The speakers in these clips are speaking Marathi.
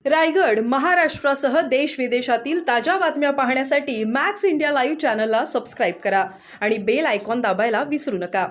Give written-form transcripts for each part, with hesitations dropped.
रायगड, महाराष्ट्रासह देश विदेशातील ताज्या बातम्या पाहण्यासाठी मॅक्स इंडिया लाईव्ह चॅनलला सबस्क्राईब करा आणि बेल आयकॉन दाबायला विसरू नका.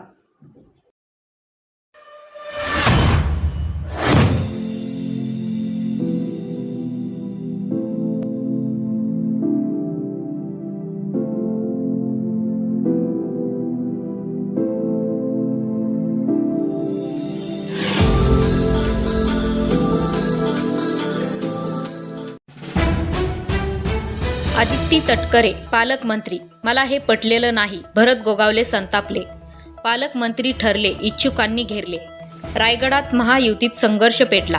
आदिती तटकरे पालकमंत्री, मला हे पटलेलं नाही. भरत गोगावले संतापले. पालकमंत्री ठरले, इच्छुकांनी घेरले. रायगडात महायुतीत संघर्ष पेटला.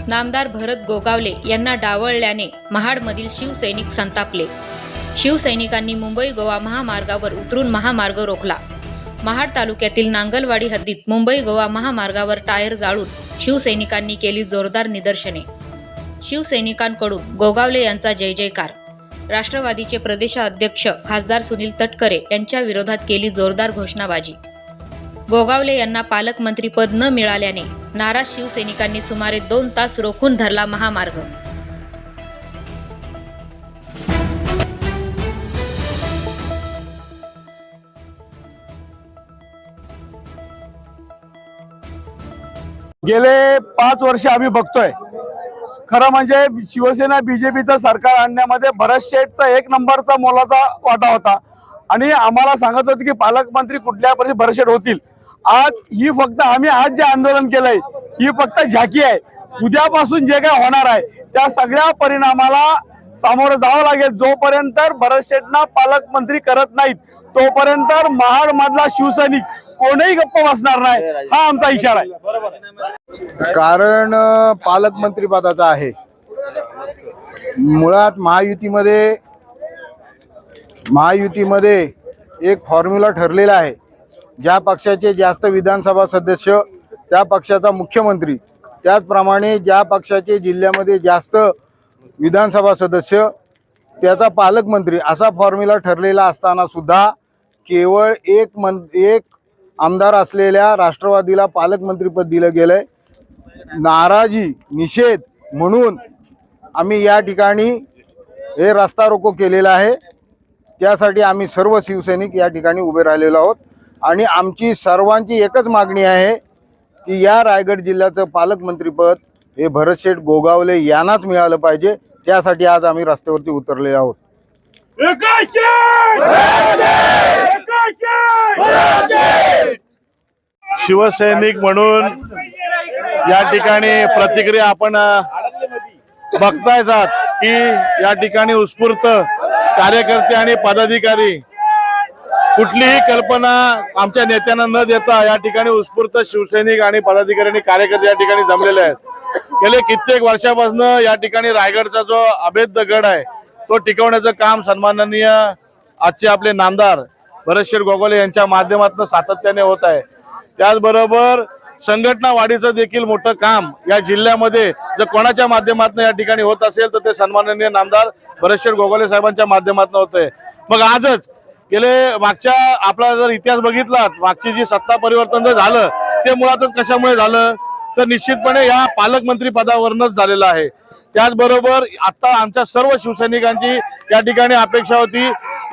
नामदार भरत गोगावले यांना डावळल्याने महाडमधील शिवसैनिक संतापले. शिवसैनिकांनी मुंबई गोवा महामार्गावर उतरून महामार्ग रोखला. महाड तालुक्यातील नांगलवाडी हद्दीत मुंबई गोवा महामार्गावर टायर जाळून शिवसैनिकांनी केली जोरदार निदर्शने. शिवसैनिकांकडून गोगावले यांचा जय जयकार. राष्ट्रवादीचे प्रदेशाध्यक्ष खासदार सुनील तटकरे यांच्या विरोधात केली जोरदार घोषणाबाजी. गोगावले यांना पालकमंत्रीपद न मिळाल्याने नाराज शिवसैनिकांनी सुमारे 2 तास रोखून धरला महामार्ग. गेले 5 वर्ष आम्ही बघतोय, खरं म्हणजे शिवसेना बीजेपीचं सरकार आणण्यामध्ये भरत शेठचा 1 नंबरचा मोलाचा वाटा होता आणि आम्हाला सांगत होते की पालकमंत्री कुठल्या परिस्थितीत भरत शेठ होतील. आज ही फक्त आम्ही आज जे आंदोलन केलंय ही फक्त झाकी आहे. उद्यापासून जे काय होणार आहे त्या सगळ्या परिणामाला सामोरं जावं लागेल. जोपर्यंत भरत शेठना पालकमंत्री करत नाहीत तोपर्यंत महाड मधला शिवसैनिक कोणीही गप्प बसणार नाही, हा आमचा इशारा आहे. कारण पालकमंत्री पदाचा आहे. मुळात महायुतीमध्ये एक फॉर्म्युला ठरलेला आहे. ज्या पक्षाचे जास्त विधानसभा सदस्य त्या पक्षाचा मुख्यमंत्री, त्याचप्रमाणे ज्या पक्षाचे जिल्ह्यामध्ये जास्त विधानसभा सदस्य त्याचा पालकमंत्री, असा फॉर्म्युला ठरलेला असताना सुद्धा केवळ एक आमदार असलेल्या राष्ट्रवादीला पालकमंत्रीपद दिलं गेलंय. नाराजी निषेध म्हणून आम्ही या ठिकाणी हे रस्ता रोको केलेला आहे. त्यासाठी आम्ही सर्व शिवसैनिक या ठिकाणी उभे राहिलेलो आहोत आणि आमची सर्वांची एकच मागणी आहे की या रायगड जिल्ह्याचं पालकमंत्रीपद हे भरत शेठ गोगावले यांनाच मिळालं पाहिजे. त्यासाठी आज आम्ही रस्त्यावरती उतरले आहोत. शिवसैनिक म्हणून या ठिकाणी प्रतिक्रिया आपण बघतायच आहात की या ठिकाणी उत्स्फूर्त कार्यकर्ते आणि पदाधिकारी कुठलीही कल्पना आमच्या नेत्यांना न देता या ठिकाणी उत्स्फूर्त शिवसैनिक आणि पदाधिकारी आणि कार्यकर्ते या ठिकाणी जमलेले आहेत. गेले कित्येक वर्षापासून या ठिकाणी रायगडचा जो अभेद्य गड आहे तो टिकवण्याचं काम सन्माननीय आजचे आपले नामदार भरत शेठ गोगावले यांच्या माध्यमातून सातत्याने होत आहे. त्याचबरोबर संघटना वाढीचं देखील मोठं काम या जिल्ह्यामध्ये जर कोणाच्या माध्यमातून या ठिकाणी होत असेल तर ते सन्माननीय नामदार भरत शेठ गोगावले साहेबांच्या माध्यमातून होतंय. मग आजच मागच्या आपला जर इतिहास बघितला, मागची जी सत्ता परिवर्तन जर झालं ते मुळातच कशामुळे झालं तर निश्चितपणे या पालकमंत्री पदावरूनच झालेलं आहे. त्याचबरोबर आता आमच्या सर्व शिवसैनिकांची या ठिकाणी अपेक्षा होती,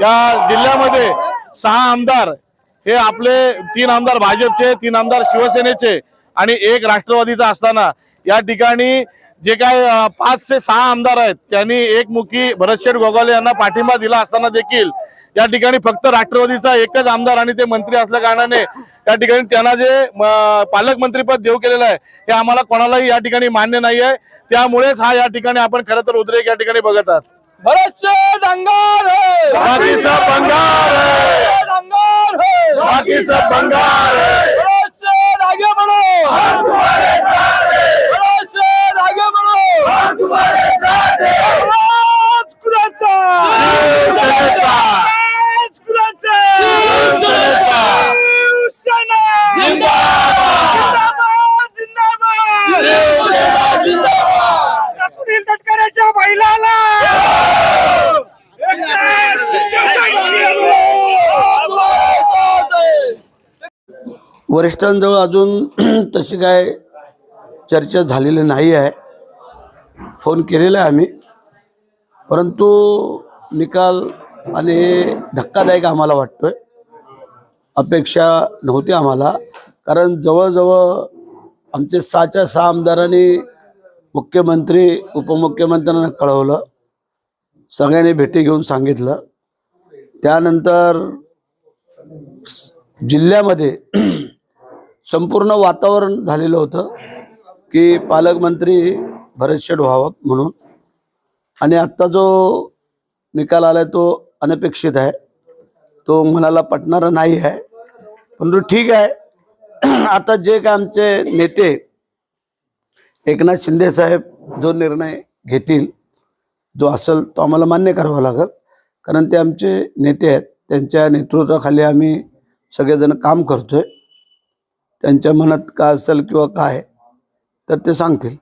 या जिल्ह्यामध्ये 6 आमदार हे आपले 3 आमदार भाजपचे, 3 आमदार शिवसेनेचे आणि 1 राष्ट्रवादीचा असताना या ठिकाणी जे काय 5 से 6 आमदार आहेत त्यांनी एकमुखी भरत शेठ गोगावले यांना पाठिंबा दिला असताना देखील या ठिकाणी फक्त राष्ट्रवादीचा एकच आमदार आणि ते मंत्री असल्या कारणाने या ठिकाणी त्यांना जे पालकमंत्रीपद देऊ केलेलं आहे हे आम्हाला कोणालाही या ठिकाणी मान्य नाही आहे. त्यामुळेच हा या ठिकाणी आपण खरं तर उद्रेक या ठिकाणी बघत आहात. भरत शेठ अंगार है, बाकी सब बंगार है, अंगार है, बाकी सब बंगार है. भरत शेठ आगे बढ़ो, हम तुम्हारे साथ हैं. भरत शेठ आगे बढ़ो, हम तुम्हारे साथ हैं. आवाज कुराचा, शिवसेनेचा, शिवसेनेचा, शिवसेना जिंदाबाद, जिंदाबाद, शिवसेना जिंदाबाद. सुनील तटकरेच्या बैलाला वरिष्ठांजवळ अजून तशी काय चर्चा झालेली नाही आहे. फोन केलेला आहे आम्ही, परंतु निकाल आणि हे धक्कादायक आम्हाला वाटतोय. अपेक्षा नव्हती आम्हाला, कारण जवळजवळ आमचे 6च्या 6 आमदारांनी मुख्यमंत्री उपमुख्यमंत्र्यांना कळवलं, सगळ्यांनी भेटी घेऊन सांगितलं. त्यानंतर जिल्ह्यामध्ये संपूर्ण वातावरण झालेलं होतं की पालकमंत्री भरत शेठ व्हावं म्हणून. आणि आत्ता जो निकाल आला तो अनपेक्षित आहे, तो मनाला पटणारा नाही आहे. परंतु ठीक आहे, आता जे काय आमचे नेते एकनाथ शिंदे साहेब जो निर्णय घेतील, जो असेल तो आम्हाला मान्य करावा लागेल, कारण ते आमचे नेते आहेत. त्यांच्या नेतृत्वाखाली आम्ही सगळेजण काम करतोय. त्यांच्या मनात काय असेल किंवा काय तर ते सांगतील.